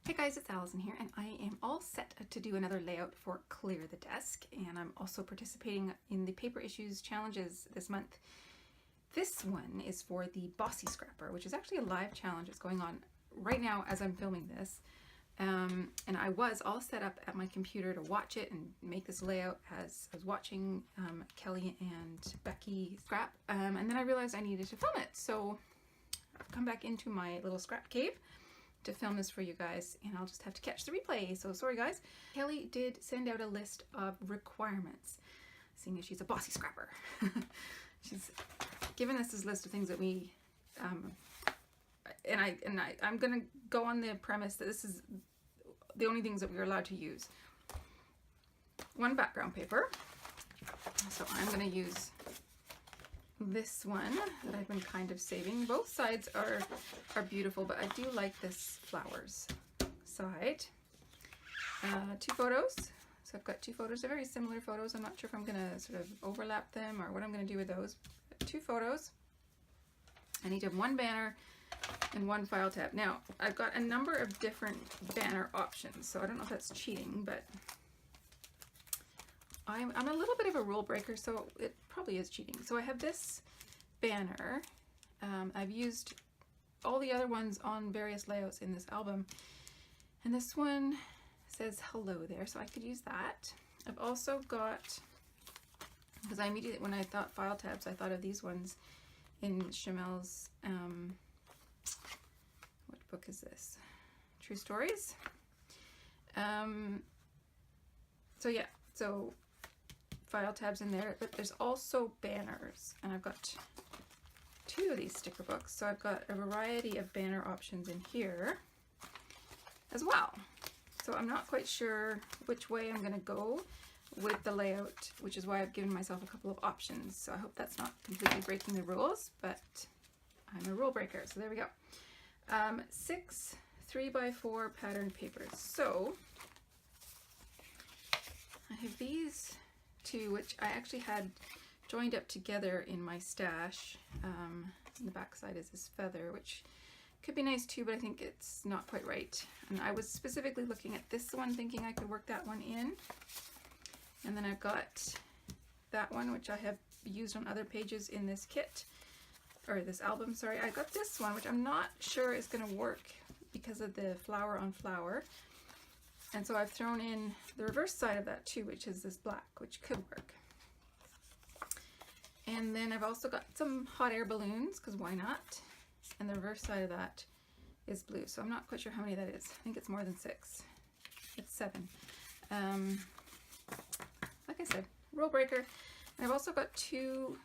Hey guys, it's Allison here, and I am all set to do another layout for Clear the Desk, and I'm also participating in the Paper Issues challenges this month. This one is for the Bossy Scrapper, which is actually a live challenge that's going on right now as I'm filming this. And I was all set up at my computer to watch it and make this layout as I was watching Kelly and Becky scrap, and then I realized I needed to film it, so I've come back into my little scrap cave to film this for you guys, and I'll just have to catch the replay, so sorry guys. Kelly did send out a list of requirements, seeing as she's a bossy scrapper. She's given us this list of things that we I'm gonna go on the premise that this is the only things that we're allowed to use. One background paper, so I'm gonna use this one that I've been kind of saving. Both sides are beautiful, but I do like this flowers side. 2 photos. So I've got 2 photos. They're very similar photos. I'm not sure if I'm gonna sort of overlap them or what I'm gonna do with those. 2 photos. I need to have 1 banner and 1 file tab. Now, I've got a number of different banner options, so I don't know if that's cheating, but I'm a little bit of a rule breaker, so it probably is cheating. So I have this banner. I've used all the other ones on various layouts in this album, and this one says hello there, so I could use that. I've also got, because I immediately, when I thought file tabs, I thought of these ones in Shimelle's, what book is this? True Stories. So yeah, so file tabs in there, but there's also banners, and I've got 2 of these sticker books, so I've got a variety of banner options in here as well. So I'm not quite sure which way I'm going to go with the layout, which is why I've given myself a couple of options. So I hope that's not completely breaking the rules, but I'm a rule breaker, so there we go. 6 3x4 patterned papers. So I have these 2, which I actually had joined up together in my stash. And the back side is this feather, which could be nice too, but I think it's not quite right. And I was specifically looking at this one, thinking I could work that one in. And then I've got that one, which I have used on other pages in this kit, or this album, sorry. I got this one, which I'm not sure is going to work because of the flower on flower. And so I've thrown in the reverse side of that too, which is this black, which could work. And then I've also got some hot air balloons, because why not? And the reverse side of that is blue. So I'm not quite sure how many that is. I think it's more than 6. It's 7. Like I said, rule breaker. And I've also got 2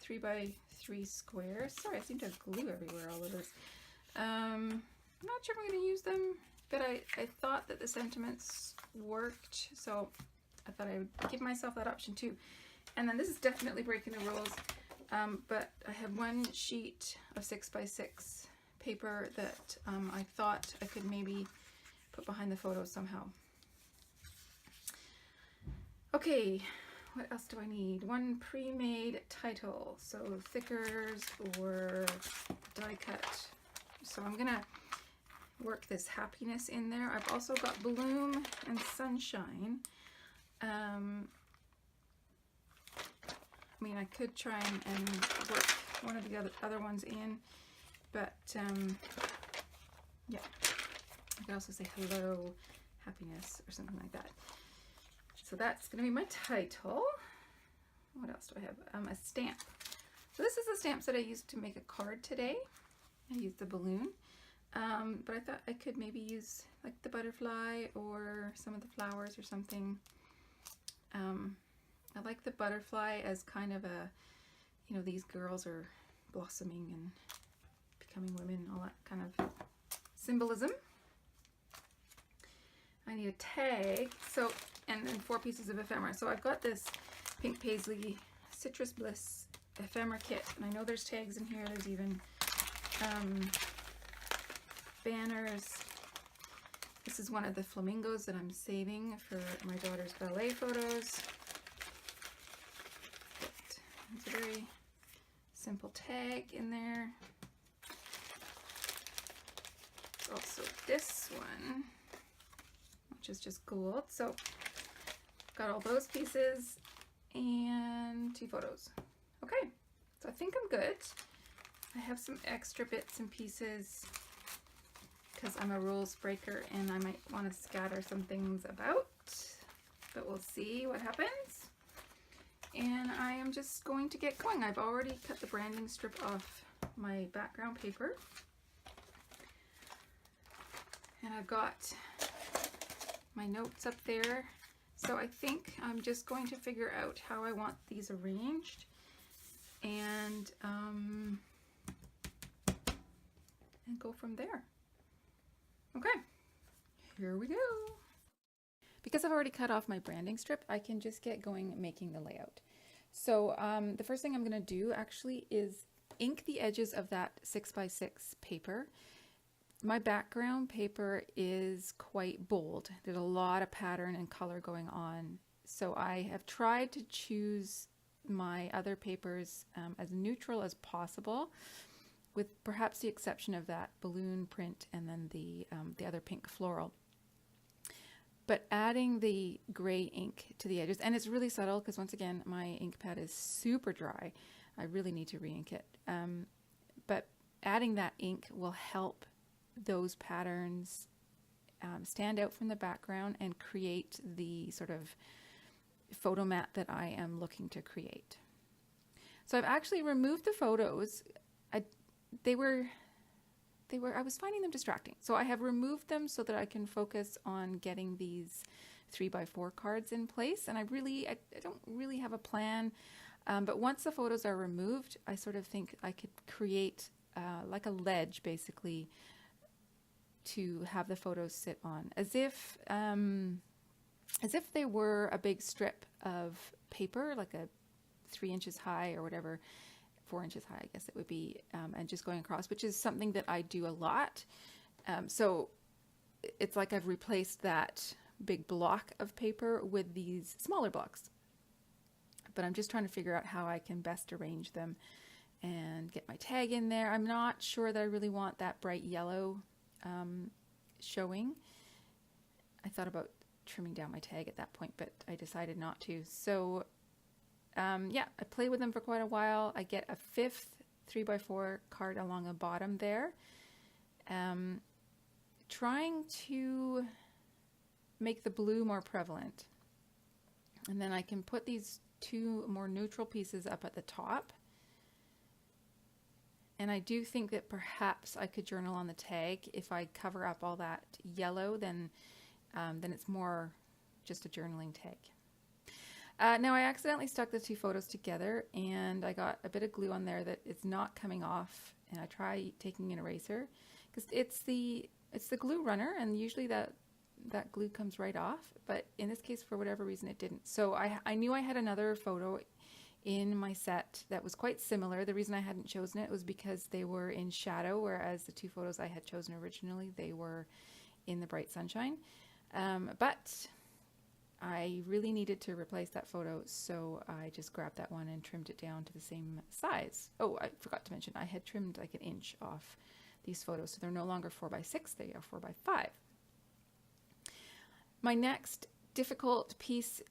3x3 squares. Sorry, I seem to have glue everywhere all of this. I'm not sure if I'm going to use them, but I thought that the sentiments worked, so I thought I would give myself that option too. And then this is definitely breaking the rules, but I have 1 sheet of 6x6 paper that I thought I could maybe put behind the photo somehow. Okay, what else do I need? 1 pre-made title, so thickers or die cut. So I'm gonna work this happiness in there. I've also got bloom and sunshine. I mean, I could try and work one of the other ones in, but yeah, I could also say hello, happiness, or something like that. So that's going to be my title. What else do I have? A stamp. So this is the stamps that I used to make a card today. I used the balloon, but I thought I could maybe use like the butterfly or some of the flowers or something. I like the butterfly as kind of a, you know, these girls are blossoming and becoming women, all that kind of symbolism. I need a tag, so, and then 4 pieces of ephemera. So I've got this Pink Paisley Citrus Bliss ephemera kit, and I know there's tags in here. There's even banners. This is one of the flamingos that I'm saving for my daughter's ballet photos. It's a very simple tag in there. There's also this one, which is just gold. So got all those pieces and 2 photos. Okay, so I think I'm good. I have some extra bits and pieces because I'm a rules breaker and I might want to scatter some things about, but we'll see what happens. And I am just going to get going. I've already cut the branding strip off my background paper. And I've got my notes up there. So I think I'm just going to figure out how I want these arranged and go from there. Okay, here we go. Because I've already cut off my branding strip, I can just get going making the layout. So the first thing I'm going to do actually is ink the edges of that 6x6 paper. My background paper is quite bold. There's a lot of pattern and color going on. So I have tried to choose my other papers as neutral as possible, with perhaps the exception of that balloon print and then the other pink floral. But adding the gray ink to the edges, and it's really subtle because once again, my ink pad is super dry. I really need to re-ink it. But adding that ink will help those patterns stand out from the background and create the sort of photo mat that I am looking to create. So I've actually removed the photos. I was finding them distracting. So I have removed them so that I can focus on getting these 3x4 cards in place. And I don't really have a plan. But once the photos are removed, I sort of think I could create like a ledge basically to have the photos sit on, as if they were a big strip of paper, like a 3 inches high or whatever, 4 inches high, I guess it would be, and just going across, which is something that I do a lot. So it's like I've replaced that big block of paper with these smaller blocks. But I'm just trying to figure out how I can best arrange them and get my tag in there. I'm not sure that I really want that bright yellow showing. I thought about trimming down my tag at that point, but I decided not to. So yeah, I play with them for quite a while. I get a 5th 3x4 card along the bottom there. Trying to make the blue more prevalent. And then I can put these 2 more neutral pieces up at the top. And I do think that perhaps I could journal on the tag. If I cover up all that yellow, then it's more just a journaling tag. Now I accidentally stuck the 2 photos together and I got a bit of glue on there that is not coming off, and I try taking an eraser because it's the glue runner, and usually that glue comes right off, but in this case for whatever reason it didn't. So I knew I had another photo in my set that was quite similar. The reason I hadn't chosen it was because they were in shadow, whereas the 2 photos I had chosen originally, they were in the bright sunshine. But I really needed to replace that photo, so I just grabbed that one and trimmed it down to the same size. Oh, I forgot to mention, I had trimmed like an inch off these photos, so they're no longer 4x6, they are 4x5. My next difficult piece,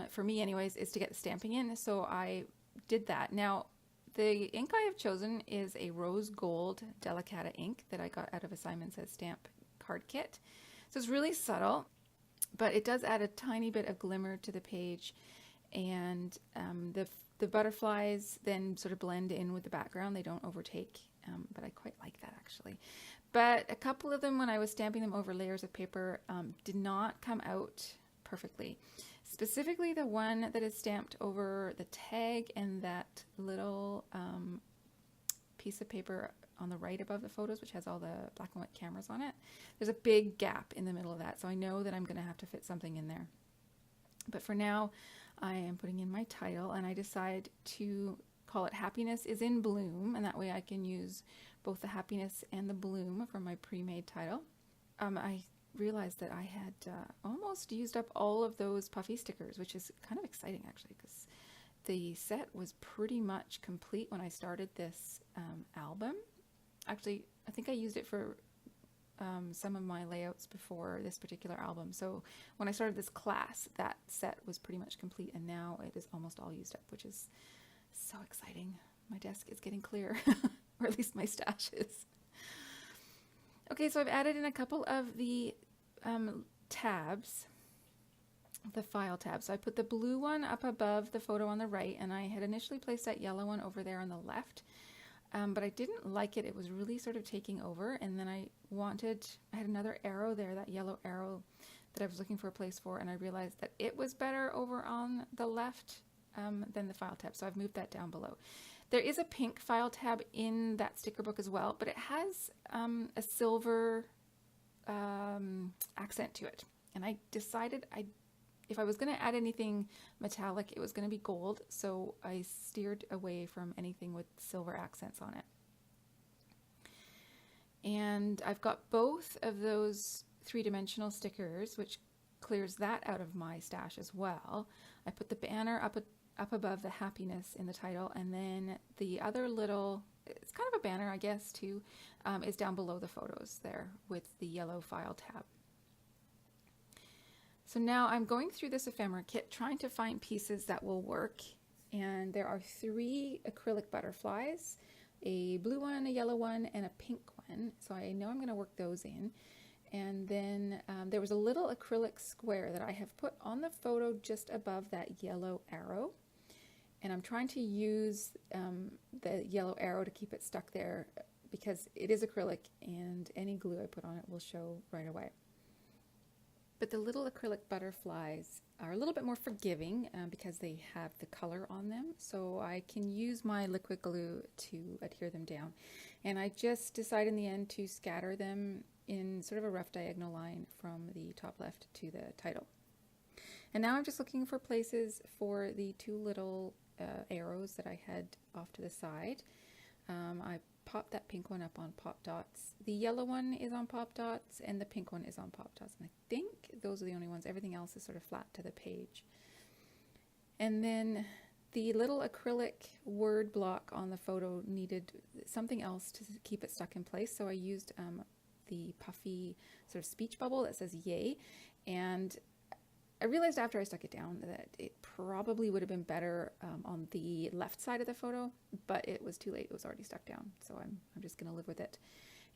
for me anyways, is to get the stamping in, so I did that. Now, the ink I have chosen is a rose gold Delicata ink that I got out of a Simon Says Stamp card kit. So it's really subtle, but it does add a tiny bit of glimmer to the page, and the butterflies then sort of blend in with the background. They don't overtake, but I quite like that actually. But a couple of them, when I was stamping them over layers of paper, did not come out perfectly. Specifically the one that is stamped over the tag and that little piece of paper on the right above the photos, which has all the black and white cameras on it. There's a big gap in the middle of that, so I know that I'm going to have to fit something in there. But for now, I am putting in my title, and I decide to call it Happiness is in Bloom, and that way I can use both the happiness and the bloom for my pre-made title. I realized that I had almost used up all of those puffy stickers, which is kind of exciting actually, because the set was pretty much complete when I started this album. Actually, I think I used it for some of my layouts before this particular album. So when I started this class, that set was pretty much complete, and now it is almost all used up, which is so exciting. My desk is getting clear, or at least my stash is. Okay, so I've added in a couple of the tabs, the file tabs. So I put the blue one up above the photo on the right, and I had initially placed that yellow one over there on the left. But I didn't like it. It was really sort of taking over, and then I had another arrow there, that yellow arrow that I was looking for a place for, and I realized that it was better over on the left than the file tab, so I've moved that down below. There is a pink file tab in that sticker book as well, but it has a silver accent to it, and I decided if I was going to add anything metallic, it was going to be gold, so I steered away from anything with silver accents on it. And I've got both of those three-dimensional stickers, which clears that out of my stash as well. I put the banner up above the happiness in the title, and then the other little, it's kind of a banner, I guess, too, is down below the photos there with the yellow file tab. So now I'm going through this ephemera kit trying to find pieces that will work, and there are 3 acrylic butterflies, a blue one, a yellow one, and a pink one. So I know I'm going to work those in. And then there was a little acrylic square that I have put on the photo just above that yellow arrow, and I'm trying to use the yellow arrow to keep it stuck there because it is acrylic and any glue I put on it will show right away. But the little acrylic butterflies are a little bit more forgiving because they have the color on them, so I can use my liquid glue to adhere them down. And I just decided in the end to scatter them in sort of a rough diagonal line from the top left to the title. And now I'm just looking for places for the 2 little arrows that I had off to the side. I popped that pink one up on pop dots. The yellow one is on pop dots, and the pink one is on pop dots. And I think those are the only ones. Everything else is sort of flat to the page. And then the little acrylic word block on the photo needed something else to keep it stuck in place. So I used the puffy sort of speech bubble that says yay. And I realized after I stuck it down that it probably would have been better on the left side of the photo, but it was too late. It was already stuck down, so I'm just going to live with it.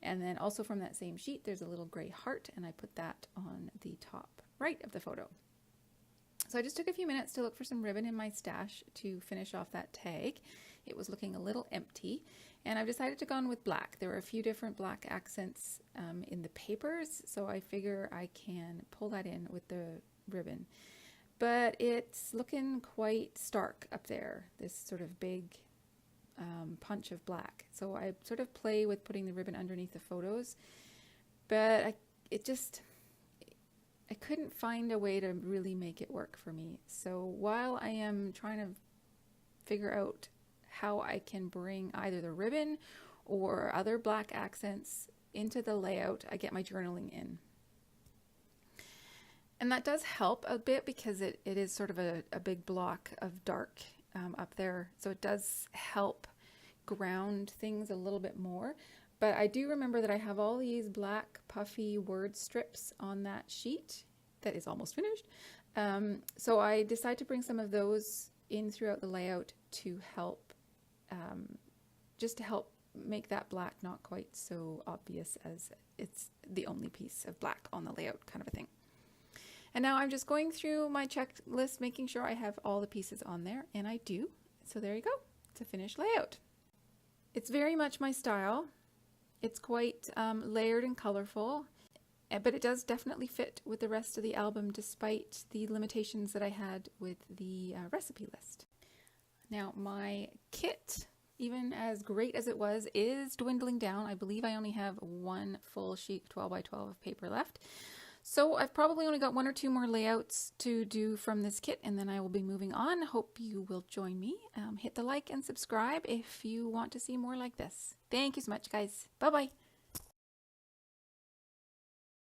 And then also from that same sheet, there's a little gray heart, and I put that on the top right of the photo. So I just took a few minutes to look for some ribbon in my stash to finish off that tag. It was looking a little empty, and I've decided to go on with black. There are a few different black accents in the papers, so I figure I can pull that in with the ribbon, but it's looking quite stark up there, this sort of big punch of black. So I sort of play with putting the ribbon underneath the photos, but I couldn't find a way to really make it work for me. So while I am trying to figure out how I can bring either the ribbon or other black accents into the layout, I get my journaling in. And that does help a bit because it is sort of a big block of dark up there. So it does help ground things a little bit more. But I do remember that I have all these black puffy word strips on that sheet that is almost finished. So I decided to bring some of those in throughout the layout to help, just to help make that black not quite so obvious as it's the only piece of black on the layout kind of a thing. And now I'm just going through my checklist, making sure I have all the pieces on there, and I do. So there you go. It's a finished layout. It's very much my style. It's quite layered and colorful, but it does definitely fit with the rest of the album despite the limitations that I had with the recipe list. Now my kit, even as great as it was, is dwindling down. I believe I only have 1 full sheet 12 by 12 of paper left. So I've probably only got 1 or 2 more layouts to do from this kit, and then I will be moving on. Hope you will join me. Hit the like and subscribe if you want to see more like this. Thank you so much, guys. Bye-bye.